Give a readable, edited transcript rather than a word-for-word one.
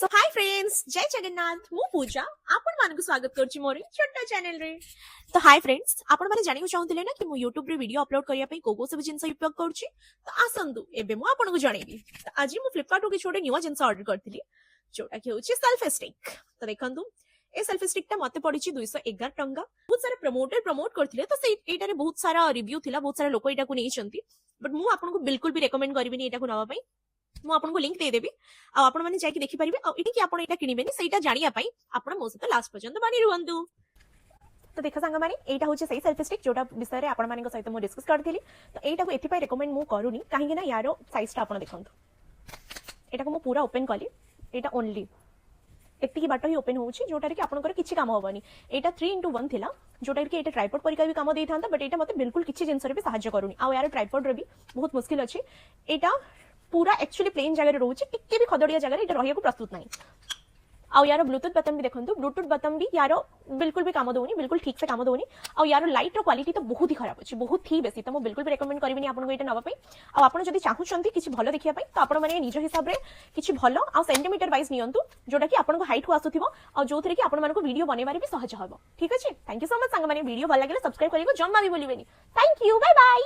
सो hi friends, जय जगन्नाथ। मु पूजा आपण मानक स्वागत करछि मोर छोटा चैनल रे। तो हाय फ्रेंड्स, आपण माने जानियो चाहूतिले ना कि मु YouTube रे वीडियो अपलोड करिया पई को सब जिंस उपयोग करछि। तो आसंदु एबे मु आपण को जणेबी। तो आज मु फ्लिपकार्ट रो कि छोटे न्यू जिंस ऑर्डर करथिली, जोटा कि होछि सेल्फी स्टिक। तो देखंतु ए सेल्फी स्टिक ता मते पडिछि 211 टंका। बहुत सारा प्रमोट करथिले, तो से एटारे बहुत सारा रिव्यू थिला, बहुत सारा लोक एटा को नेइछंती। बट मु आपण को बिल्कुल भी रेकमेंड करबिनी एटा को नवा पई। मु आपन को लिंक दे देबी आ आपण माने जाय कि देखि परिबे आ इटी कि आपण एटा किनिबेनी सेटा जानिया पई आपण मो सहित लास्ट पर्यंत बानी रुहंतु। तो देखा संग माने एटा होचे सही सेल्फी स्टिक जोटा विषय रे आपण माने सहित मु डिस्कस करथिली। तो एटा को एथि पई रेकमेंड मु करूनी काहे कि ना यारो साइज ता आपण देखंतु। एटा को मु पूरा ओपन कली, एटा ओनली एति की बाटो ही ओपन होउची जोटा रे कि आपण कर किछि काम होबनी। एटा 3x1 थिला जोटा रे कि एटा ट्राइपॉड परिका भी काम देई थांता, बट एटा मते बिल्कुल किछि जिंस रे भी सहाय्य करूनी। आ यार ट्राइपॉड रे भी बहुत मुश्किल अछि। एटा पूरा एक्चुअली प्लेन जगह रोचे, टिके भी खदड़िया जगह एटा रहिया को प्रस्तुत नाही। आ यार ब्लूटूथ बटन भी देखंतु, ब्लूटूथ बटन भी यार बिल्कुल भी काम दोनी, बिल्कुल ठीक से काम दोनी। आ यार लाइट रो क्वालिटी तो बहुत ही खराब अछि, बहुत ही बेसी। तो मु बिल्कुल भी रेकमेंड करबिनी आपन को एटा नवा पई। आ आपन जदी चाहुचंती किछि भलो देखिया पई तो आपन माने निज हिसाब रे किछि भलो आ सेंटीमीटर वाइज नियंतु, जोटा कि आपन को हाइट हो आसुथिबो आ जोथरे कि आपन मान को वीडियो बनेबारे भी सहज हबो। ठीक अछि, थैंक यू सो मच संग माने। वीडियो भल लागिले सब्सक्राइब करिको जम्मा भी बोलिबेनी। Thank you, bye bye.